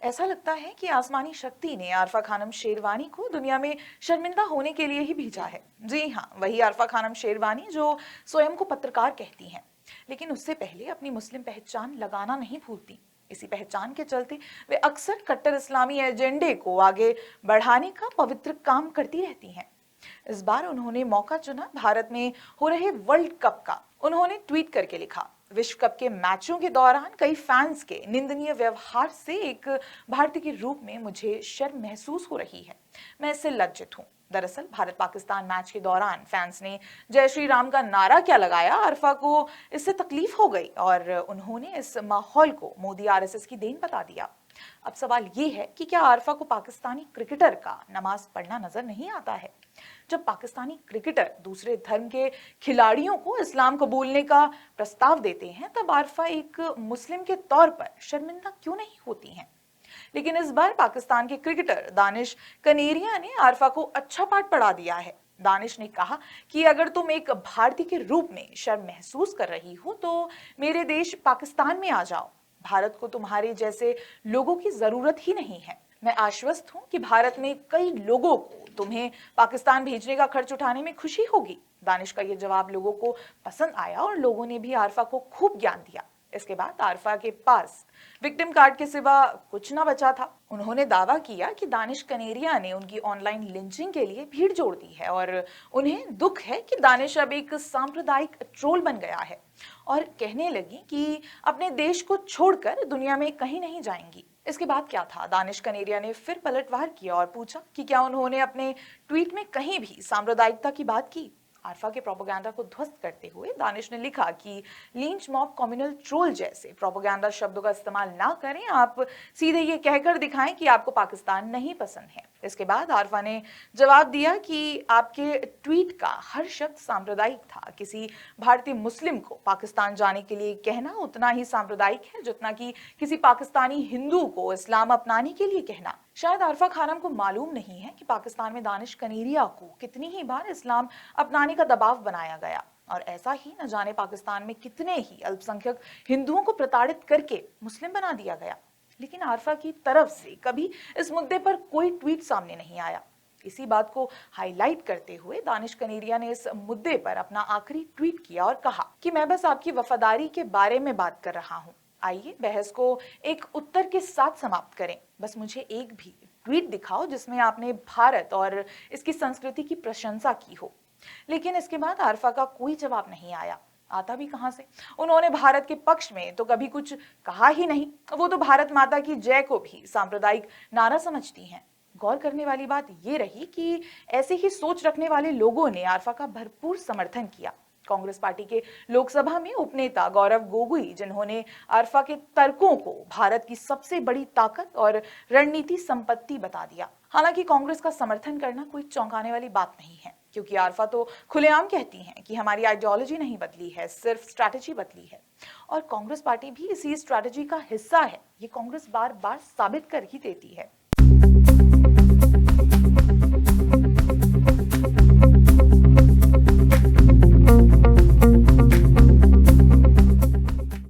ऐसा लगता है कि आसमानी शक्ति ने आरफा खानम शेरवानी को दुनिया में शर्मिंदा होने के लिए ही भेजा है। जी हाँ, वही आरफा खानम शेरवानी जो स्वयं को पत्रकार कहती हैं, लेकिन उससे पहले अपनी मुस्लिम पहचान लगाना नहीं भूलती। इसी पहचान के चलते वे अक्सर कट्टर इस्लामी एजेंडे को आगे बढ़ाने का पवित्र काम करती रहती हैं। इस बार उन्होंने मौका चुना भारत में हो रहे वर्ल्ड कप का। उन्होंने ट्वीट करके लिखा, विश्व कप के मैचों के दौरान कई फैंस के निंदनीय व्यवहार से एक भारतीय के रूप में मुझे शर्म महसूस हो रही है। मैं इससे लज्जित हूँ। दरअसल भारत पाकिस्तान मैच के दौरान फैंस ने जय श्री राम का नारा क्या लगाया, आरफा को इससे तकलीफ हो गई और उन्होंने इस माहौल को मोदी आरएसएस की देन बता दिया। अब सवाल ये है कि क्या आरफा को पाकिस्तानी क्रिकेटर का नमाज पढ़ना नजर नहीं आता है? जब पाकिस्तानी क्रिकेटर दूसरे धर्म के खिलाड़ियों को इस्लाम कबूलने का प्रस्ताव देते हैं, तब आरफा एक मुस्लिम के तौर पर शर्मिंदा क्यों नहीं होती हैं? लेकिन इस बार पाकिस्तान के क्रिकेटर दानिश कनेरिया ने आरफा को अच्छा पाठ पढ़ा दिया है। दानिश ने कहा कि अगर तुम एक भारतीय के रूप में शर्म महसूस कर रही हो तो मेरे देश पाकिस्तान में आ जाओ। भारत को तुम्हारे जैसे लोगों की जरूरत ही नहीं है। मैं आश्वस्त हूं कि भारत में कई लोगों को तुम्हें पाकिस्तान भेजने का खर्च उठाने में खुशी होगी। दानिश का यह जवाब लोगों को पसंद आया और लोगों ने भी आरफा को खूब ज्ञान दिया। इसके बाद आरफा के पास विक्टिम कार्ड के सिवा कुछ ना बचा था। उन्होंने दावा किया कि दानिश कनेरिया ने उनकी ऑनलाइन लिंचिंग के लिए भीड़ जोड़ दी है और उन्हें दुख है कि दानिश अब एक सांप्रदायिक ट्रोल बन गया है और कहने लगी कि अपने देश को छोड़कर दुनिया में कहीं नहीं जाएंगी। इसके बाद क्या था? दानिश कनेरिया ने फिर पलटवार किया और पूछा कि क्या उन्होंने अपने ट्वीट में कहीं भी सांप्रदायिकता की बात की। आरफा के प्रोपेगेंडा को ध्वस्त करते हुए दानिश ने लिखा कि लिंच मॉब, कम्युनल ट्रोल जैसे प्रोपेगेंडा शब्दों का इस्तेमाल ना करें। आप सीधे ये कहकर दिखाएं कि आपको पाकिस्तान नहीं पसंद है। इसके बाद आरफा ने जवाब दिया कि आपके ट्वीट का हर शब्द सांप्रदायिक था। किसी भारतीय मुस्लिम को पाकिस्तान जाने के लिए कहना उतना ही सांप्रदायिक है जितना कि किसी पाकिस्तानी हिंदू को इस्लाम अपनाने के लिए कहना। शायद आरफा खानम को मालूम नहीं है कि पाकिस्तान में दानिश कनेरिया को कितनी ही बार इस्लाम अपनाने का दबाव बनाया गया और ऐसा ही न जाने पाकिस्तान में कितने ही अल्पसंख्यक हिंदुओं को प्रताड़ित करके मुस्लिम बना दिया गया। लेकिन आरफा की तरफ से कभी इस मुद्दे पर कोई ट्वीट सामने नहीं आया। इसी बात को हाईलाइट करते हुए दानिश कनेरिया ने इस मुद्दे पर अपना आखिरी ट्वीट किया और कहा कि मैं बस आपकी वफादारी के बारे में बात कर रहा हूं। आइए बहस को एक उत्तर के साथ समाप्त करें। बस मुझे एक भी ट्वीट दिखाओ जिसमें आपने भारत और इसकी संस्कृति की प्रशंसा की हो। लेकिन इसके बाद आरफा का कोई जवाब नहीं आया। आता भी कहां से? उन्होंने भारत के पक्ष में तो कभी कुछ कहा ही नहीं। वो तो भारत माता की जय को भी सांप्रदायिक नारा समझती हैं। गौर करने वाली बात ये रही कि ऐसे ही सोच रखने वाले लोगों ने आरफा का भरपूर समर्थन किया। कांग्रेस पार्टी के लोकसभा में उपनेता गौरव गोगोई, जिन्होंने आरफा के तर्कों को भारत की सबसे बड़ी ताकत और रणनीति संपत्ति बता दिया। हालांकि कांग्रेस का समर्थन करना कोई चौंकाने वाली बात नहीं है, क्योंकि आरफा तो खुलेआम कहती हैं कि हमारी आइडियोलॉजी नहीं बदली है, सिर्फ स्ट्रैटेजी बदली है। और कांग्रेस पार्टी भी इसी स्ट्रैटेजी का हिस्सा है। ये कांग्रेस बार बार साबित कर ही देती है।